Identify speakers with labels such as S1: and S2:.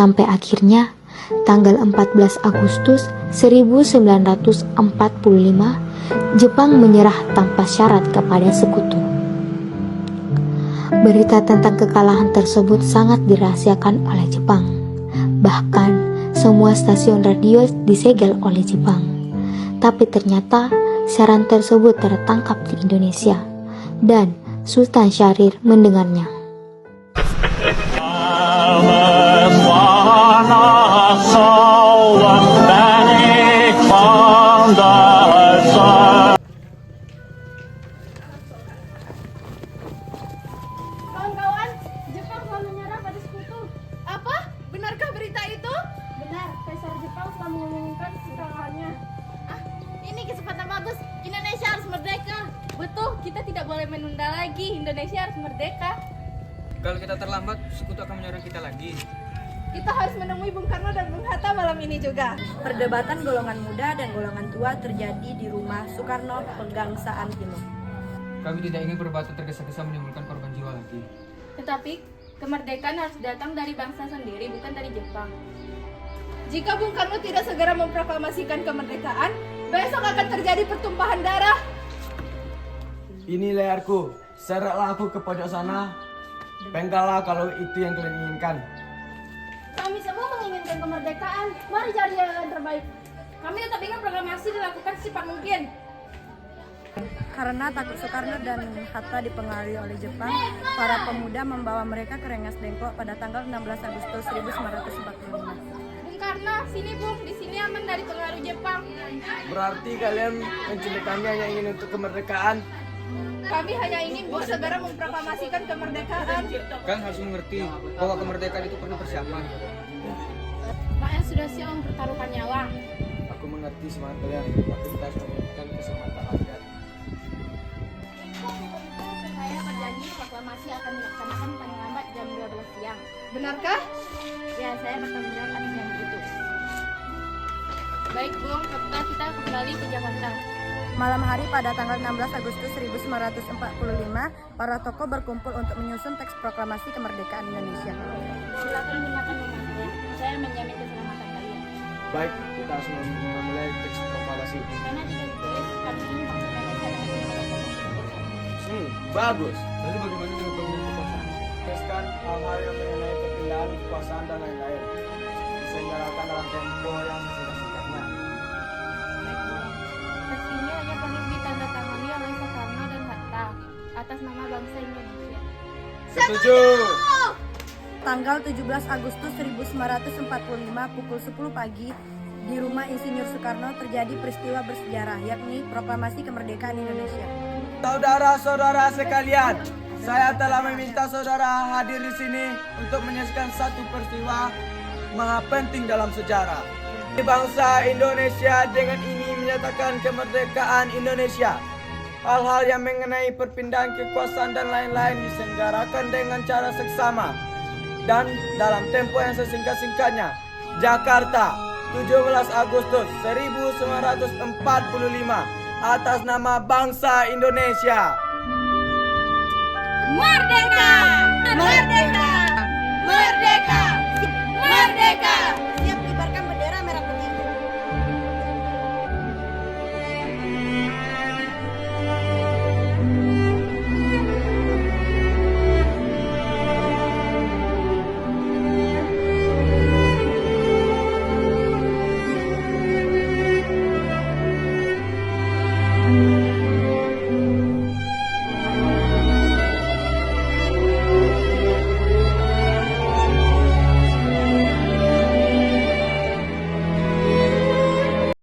S1: Sampai akhirnya tanggal 14 Agustus 1945 Jepang menyerah tanpa syarat kepada sekutu. Berita tentang kekalahan tersebut sangat dirahasiakan oleh Jepang. Bahkan semua stasiun radio disegel oleh Jepang. Tapi ternyata siaran tersebut tertangkap di Indonesia dan Sultan Syahrir mendengarnya.
S2: Kawan-kawan, Jepang telah menyerah pada sekutu.
S3: Apa? Benarkah berita itu?
S2: Benar, Kaisar Jepang telah mengumumkan kekalahannya.
S3: Ini kesempatan bagus. Indonesia harus merdeka. Betul, kita tidak boleh menunda lagi. Indonesia harus merdeka.
S4: Kalau kita terlambat, sekutu akan menyerang kita lagi.
S3: Kita harus menemui Bung Karno dan Bung Hatta malam ini juga.
S5: Perdebatan golongan muda dan golongan tua terjadi di rumah Soekarno, Pegangsaan Timur.
S4: Kami tidak ingin perdebatan tergesa-gesa menimbulkan korban jiwa lagi.
S6: Tetapi kemerdekaan harus datang dari bangsa sendiri, bukan dari Jepang.
S3: Jika Bung Karno tidak segera memproklamasikan kemerdekaan, besok akan terjadi pertumpahan darah.
S7: Ini layarku, seretlah aku ke pojok sana. Penggallah kalau itu yang kalian inginkan.
S2: Kami semua menginginkan kemerdekaan. Mari cari jalan terbaik.
S6: Kami tetap ingin proklamasi dilakukan secepat mungkin.
S5: Karena takut Soekarno dan Hatta dipengaruhi oleh Jepang, para pemuda membawa mereka ke Rengas Dengklok pada tanggal 16 Agustus 1945.
S6: Bung Karno, sini Bung, di sini aman dari pengaruh Jepang.
S7: Berarti kalian menculik kami hanya ingin untuk kemerdekaan.
S3: Kami hanya ingin Bung segera memproklamasikan kemerdekaan.
S4: Kalian harus mengerti bahwa kemerdekaan itu perlu persiapan.
S6: Rakyat sudah siap mempertaruhkan nyawa.
S7: Aku mengerti semangat kalian, tapi kita harus memberikan kesempatan rakyat.
S6: Saya berjanji proklamasi akan dilaksanakan paling lambat jam 12 siang.
S3: Benarkah?
S6: Ya, saya bertanggung jawab atas janji itu. Baik Bung, Hatta, kita kembali ke Jakarta.
S5: Malam hari pada tanggal 16 Agustus 1945, para tokoh berkumpul untuk menyusun teks proklamasi kemerdekaan Indonesia.
S6: Silakan gunakan rumah saya. Saya menjamin keselamatan kalian.
S7: Baik, kita harus memulai teks proklamasi.
S6: Karena jika ditulis, kami ingin bangsa Indonesia dapat mendapat
S7: Bagus.
S4: Lalu bagaimana dengan pemilihan kekuasaan?
S7: Tuliskan hal-hal yang mengenai perpindahan kekuasaan dan lain-lain. Diselenggarakan dalam tempo yang sesingkat-singkatnya.
S6: Teks ini hanya perlu ditandatangani oleh Soekarno dan Hatta atas nama bangsa Indonesia.
S7: Setuju.
S5: Tanggal 17 Agustus 1945 pukul 10 pagi, di rumah Insinyur Soekarno terjadi peristiwa bersejarah, yakni proklamasi kemerdekaan Indonesia.
S7: Saudara-saudara sekalian, saya telah meminta saudara hadir di sini untuk menyaksikan satu peristiwa maha penting dalam sejarah. Bangsa Indonesia dengan ini menyatakan kemerdekaan Indonesia. Hal-hal yang mengenai perpindahan kekuasaan dan lain-lain diselenggarakan dengan cara seksama dan dalam tempo yang sesingkat-singkatnya. Jakarta, 17 Agustus 1945, atas nama bangsa Indonesia.
S3: Merdeka! Merdeka! Merdeka! Merdeka!